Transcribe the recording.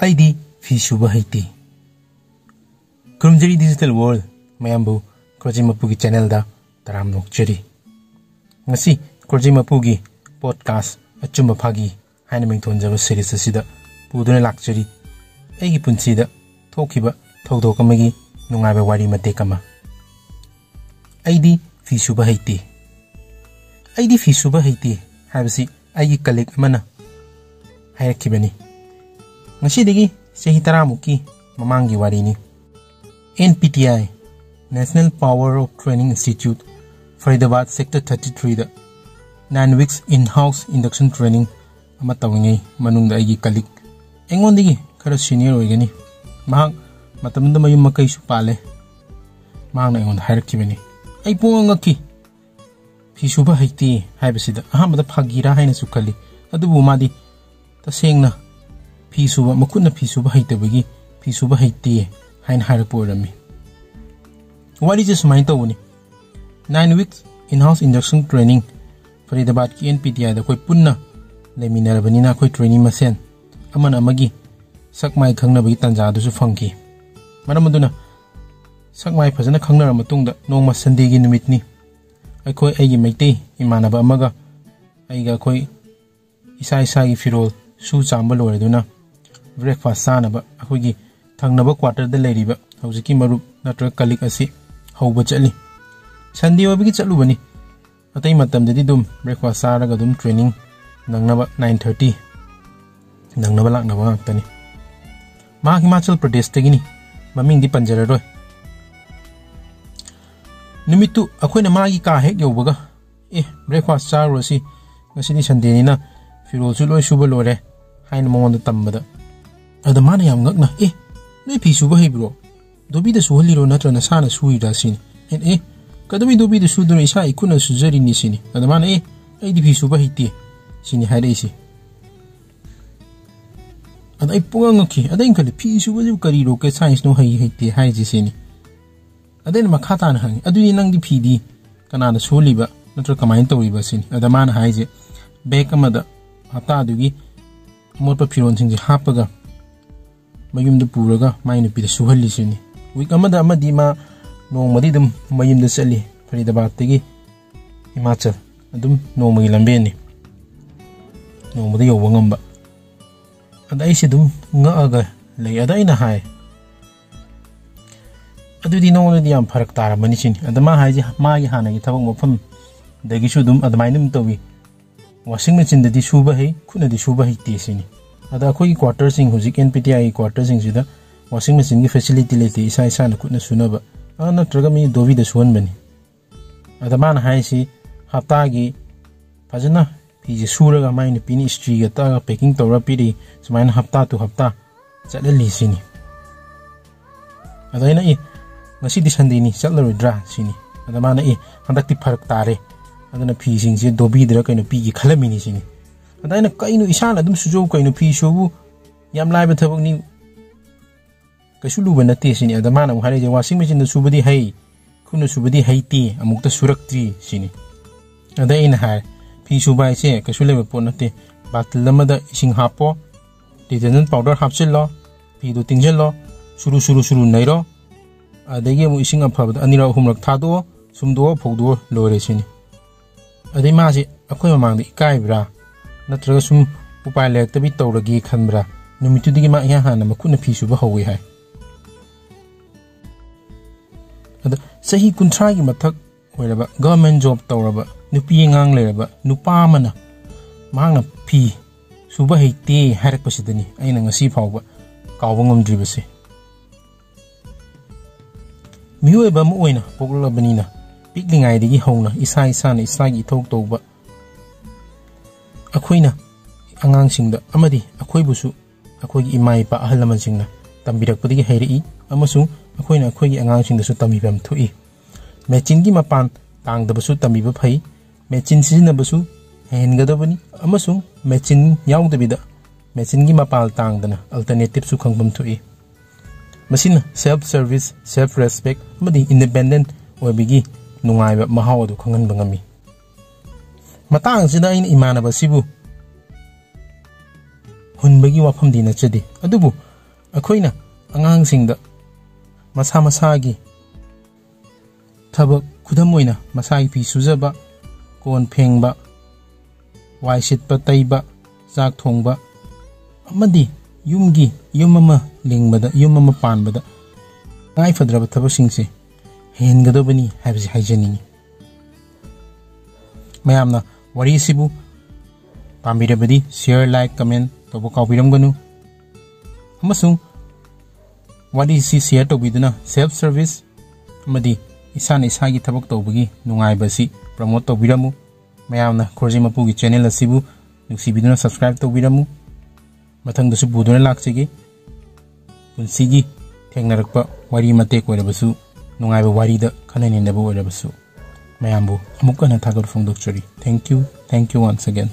Eidi Phi Suba Heite. Khorjei Digital World Mayambu Khorjei Mapu ki channel da taram nokchari. Ngasi Khorjei Mapu ki podcast achumba phagi haina mingthonjaba series asida puduna lakchari. Eigi punsi da thokiba thodok amagi nungaiba wari matek ama. Eidi Phi Suba Heite. Eidi Phi Suba Heite habasi aigi colleague amana hayakkibani. Ngasidagi sehi taramuki mamangi warini. NPTI National Power of Training Institute Faridabad Sector 33 da 9 weeks in-house induction training ama tawingai manungda aigi colleague engondigi khara senior oigani mahak matamda mayum makai su pale mahak na engond hairakibani ai pungangaki Phi Suba Heite haibasida ahamada phagira haina su khali adubu madi tasengna Phi Suba makuna Phi Suba Heitebagi Phi Suba Heite haina hairakporami wari je sumai tawuni 9 weeks in-house induction training Faridabad ki NPTI da koi punna leminarabanina koi training masen amana amagi sakmai khangnabagi tanja du su phangki maramaduna sakmai phajana khangnara matungda nongma Sunday gi numitni aikoi aigi maitei imanaba amaga aiga koi isa gi firol su chamba loreduna breakfast sanaba akoigi thangnaba quarter da leiriba hojiki marup natra kalik asi hauba chali Sunday obigi chalubani atai matam dadi dum breakfast saraga dum training nangnaba 9:30 nangnaba laknaba ngakani ma Himachal Pradesh tagini maming di panjararoi numitu akoina magi ka hek yobaga breakfast sarosi ngasini Sunday ni na firol su loi suba lore haina mongonda tambada adamana yam ngakna noi Phi Suba hebro dobi da suhaliro natra na sana suira sini kadami dobi da suduna isa ikuna sujari ni sini adamana Eidi Phi Suba Heite sini hairesi adai pungangaki adai kali Phi Suba ju kari ro ke science no hai Heite haiji sini adai makhata na hangi aduni nangdi phidi kana da soliba natra kamain tawriba sini adamana haije bek amada hata adugi moto phiron singji hapaga mayumda puraga mainu pida suhalli sini week amada amadi ma nongmadi dum mayumda chali Faridabad tagi Himachal adum nongmagi lambeni nongmada yoba ngamba adai se dum ngaaga lei adaina hai adudi nongna yam pharak taramani sini adama haije magi hanagi thabak mofam dagi su dum adamainum tawi washing machine dadi suba hei khuna di Suba Heite sini ada khoi quarter sing hojik NPTI quarter sing sida washing machine gi facility lete isa na khuna sunaba ana tragami dovi da suan bani adamana haisi hapta gi fajana piji suraga main pini stri ga ta packing tora piri sumaina hapta tu hapta chalali sini adaina ngasi di Sunday ni chalrodra sini adamana handakti pharak tare adana phi sing se dobi dra kaino pi gi khalamini sini adaina kaino isana adum sujo kaino Phi Subu yam laiba thabak ni kasuluba nate sini adamana hareje washing machine da subadi hai khuna subadi Heite amukta suraktri sini adaina hai Phi Suba se kasuleba ponate batil lamada ising hapo detergent powder hapchillo phi do tingjelo suru nairo adagi mu ising afabada anira humrak thado sumdo phogdo lore sini adai ma se akhoi mamangda ikaibra natraga sum upai lektabi tawragi khanbra numitudigi ma hana makuna Phi Suba howi hai ada sahi kunthra gi mathak hoiraba government job tawraba nupi ngang leraba nupa mana mahangna Phi Suba Heite harak pasidani aina ngasi phawba kawba ngamdribase miyoeba mu oina poglabani piklingai digi hongna isa na isagi thok tawba akhoina angang singda amadi akhoi busu akhoi gi imai pa ahalaman singna tambirak pudigi hairi amasung akhoina akhoi gi angang singda su tamibam thui mechin gi mapan tangda basu tamiba phai mechin sina basu hengadabani amasung mechin yaungdabida mechin gi mapal tangdana alternative su khangbam thui masina self service self respect amadi independent oibigi nungaiba mahaw adu khangan bangami matang sida in imanaba sibu hunbagi wafam di na chedi adubu ꯑꯩꯈꯣꯏꯅ ꯑꯉꯥꯡꯁꯤꯡꯗ ꯃꯁꯥ ꯃꯁꯥꯒꯤ ꯊꯕꯛ ꯈꯨꯗꯝ ꯑꯣꯏꯅ ꯃꯁꯥꯒꯤ ꯐꯤ ꯁꯨꯖꯕ, ꯀꯣꯟ ꯐꯦꯡꯕ, ꯋꯥꯏ ꯁꯤꯠꯄ ꯇꯩꯕ, ꯆꯥꯛ ꯊꯣꯡꯕ ꯑꯃꯗꯤ ꯌꯨꯝ ꯑꯃ ꯂꯤꯡꯕꯗ, ꯌꯨꯝ ꯑꯃ ꯄꯥꯟꯕꯗ ꯇꯉꯥꯏꯐꯗ꯭ꯔꯕ ꯊꯕꯛꯁꯤꯡꯁꯦ ꯍꯩꯍꯟꯒꯗꯕꯅꯤ ꯍꯥꯏꯕꯁꯤ ꯍꯥꯏꯖꯅꯤꯡꯉꯤ꯫ ꯃꯌꯥꯝꯅ ꯋꯥꯔꯤ ꯑꯁꯤꯕꯨ ꯄꯥꯝꯕꯤꯔꯕꯗꯤ ꯁꯦꯌꯔ, ꯂꯥꯏꯛ, ꯀꯃꯦꯟ ꯇꯧꯕ ꯀꯥꯎꯕꯤꯔꯝꯒꯅꯨ ꯑꯃꯁꯨꯡ ꯋꯥꯔꯤ ꯑꯁꯤ ꯁꯦꯌꯔ ꯇꯧꯕꯤꯗꯨꯅ ꯁꯦꯜꯐ ꯁꯔꯚꯤꯁ ꯑꯃꯗꯤ ꯏꯁꯥꯅ ꯏꯁꯥꯒꯤ ꯊꯕꯛ ꯇꯧꯕꯒꯤ ꯅꯨꯡꯉꯥꯏꯕ ꯑꯁꯤ ꯄ꯭ꯔꯃꯣꯠ ꯇꯧꯕꯤꯔꯝꯃꯨ꯫ ꯃꯌꯥꯝꯅ ꯈꯣꯔꯖꯦ ꯃꯄꯨꯒꯤ ꯆꯦꯅꯦꯜ ꯑꯁꯤꯕꯨ ꯅꯨꯡꯁꯤꯕꯤꯗꯨꯅ ꯁꯕꯁꯀ꯭ꯔꯥꯏꯕ ꯇꯧꯕꯤꯔꯝꯃꯨ꯫ ꯃꯊꯪꯗꯁꯨ ꯄꯨꯗꯨꯅ ꯂꯥꯛꯆꯒꯦ꯫ ꯄꯨꯟꯁꯤꯒꯤ ꯊꯦꯡꯅꯔꯛꯄ ꯋꯥꯔꯤ ꯃꯇꯦꯛ ꯑꯣꯏꯔꯕꯁꯨ, ꯅꯨꯡꯉꯥꯏꯕ ꯋꯥꯔꯤꯗ ꯈꯟꯅ ꯅꯩꯅꯕ ꯑꯣꯏꯔꯕꯁꯨ ꯃꯌꯥꯝꯕꯨ ꯑꯃꯨꯛ ꯍꯟꯅ ꯊꯥꯒꯠ ꯐꯣꯡꯗꯣꯛꯆꯔꯤ꯫ Thank you once again.